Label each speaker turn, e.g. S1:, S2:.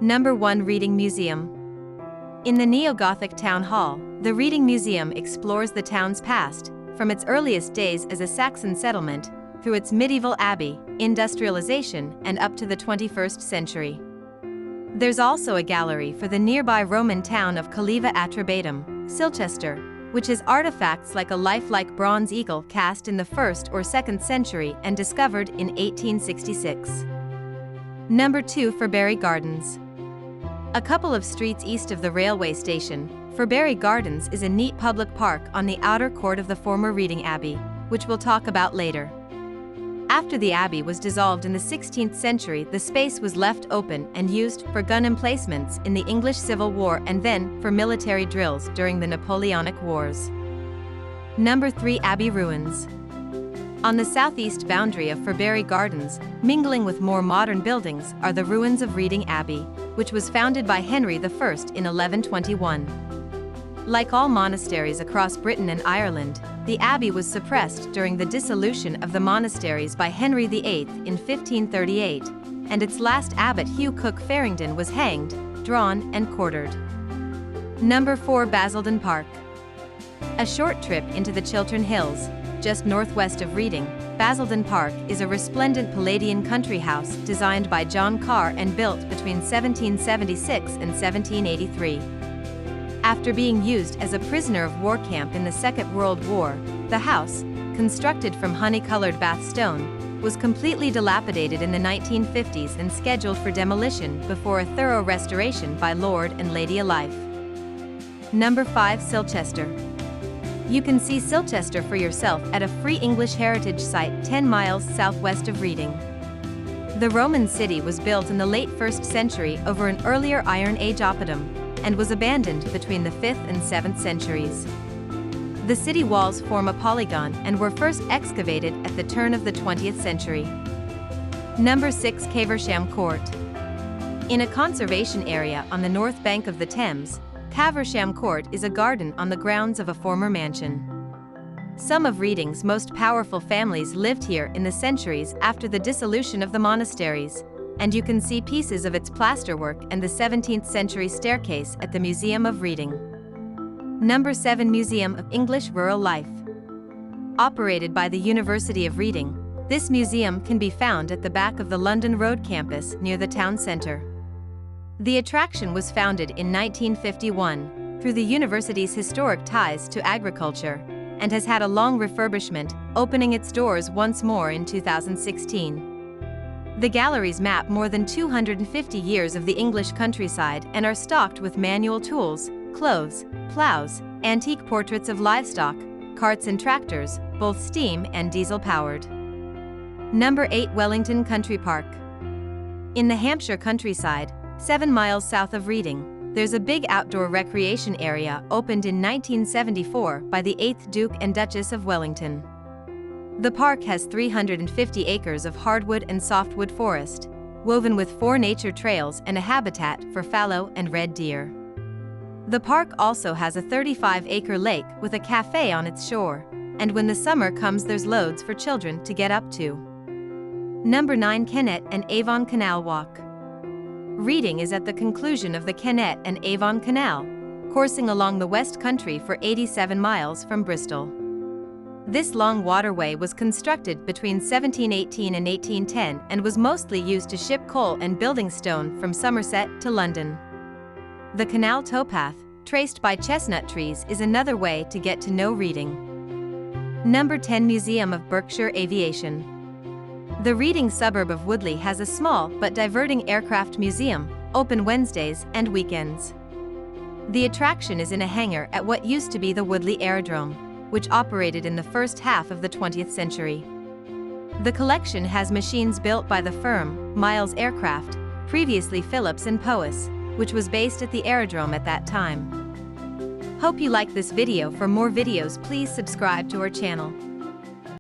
S1: Number 1. Reading Museum. In the neo-Gothic town hall, the Reading Museum explores the town's past, from its earliest days as a Saxon settlement, through its medieval abbey, industrialization, and up to the 21st century. There's also a gallery for the nearby Roman town of Caliva Atrebatum, Silchester, which has artifacts like a lifelike bronze eagle cast in the 1st or 2nd century and discovered in 1866. Number 2. Forbury Gardens. A couple of streets east of the railway station, Forbury Gardens is a neat public park on the outer court of the former Reading Abbey, which we'll talk about later. After the abbey was dissolved in the 16th century, the space was left open and used for gun emplacements in the English Civil War and then for military drills during the Napoleonic Wars. Number 3. Abbey Ruins. On the southeast boundary of Forbury Gardens, mingling with more modern buildings, are the ruins of Reading Abbey, which was founded by Henry I in 1121. Like all monasteries across Britain and Ireland, the abbey was suppressed during the dissolution of the monasteries by Henry VIII in 1538, and its last abbot Hugh Cook Farringdon was hanged, drawn, and quartered. Number 4. Basildon Park. A short trip into the Chiltern Hills, just northwest of Reading, Basildon Park is a resplendent Palladian country house designed by John Carr and built between 1776 and 1783. After being used as a prisoner of war camp in the Second World War, the house, constructed from honey-colored Bath stone, was completely dilapidated in the 1950s and scheduled for demolition before a thorough restoration by Lord and Lady Alife. Number 5. Silchester. You can see Silchester for yourself at a free English heritage site 10 miles southwest of Reading. The Roman city was built in the late 1st century over an earlier Iron Age oppidum, and was abandoned between the 5th and 7th centuries. The city walls form a polygon and were first excavated at the turn of the 20th century. Number 6. Caversham Court. In a conservation area on the north bank of the Thames, Caversham Court is a garden on the grounds of a former mansion. Some of Reading's most powerful families lived here in the centuries after the dissolution of the monasteries, and you can see pieces of its plasterwork and the 17th century staircase at the Museum of Reading. Number 7. Museum of English Rural Life. Operated by the University of Reading, this museum can be found at the back of the London Road campus near the town centre. The attraction was founded in 1951 through the university's historic ties to agriculture, and has had a long refurbishment, opening its doors once more in 2016. The galleries map more than 250 years of the English countryside and are stocked with manual tools, clothes, plows, antique portraits of livestock, carts and tractors, both steam and diesel-powered. Number 8. Wellington Country Park. In the Hampshire countryside, 7 miles south of Reading, there's a big outdoor recreation area opened in 1974 by the 8th Duke and Duchess of Wellington. The park has 350 acres of hardwood and softwood forest, woven with 4 nature trails and a habitat for fallow and red deer. The park also has a 35-acre lake with a cafe on its shore, and when the summer comes there's loads for children to get up to. Number 9. Kennet and Avon Canal Walk. Reading is at the conclusion of the Kennet and Avon Canal, coursing along the West Country for 87 miles from Bristol. This long waterway was constructed between 1718 and 1810 and was mostly used to ship coal and building stone from Somerset to London. The canal towpath, traced by chestnut trees, is another way to get to know Reading. Number 10. Museum of Berkshire Aviation. The Reading suburb of Woodley has a small but diverting aircraft museum, open Wednesdays and weekends. The attraction is in a hangar at what used to be the Woodley Aerodrome, which operated in the first half of the 20th century. The collection has machines built by the firm, Miles Aircraft, previously Phillips and Powys, which was based at the aerodrome at that time. Hope you like this video. For more videos, please subscribe to our channel.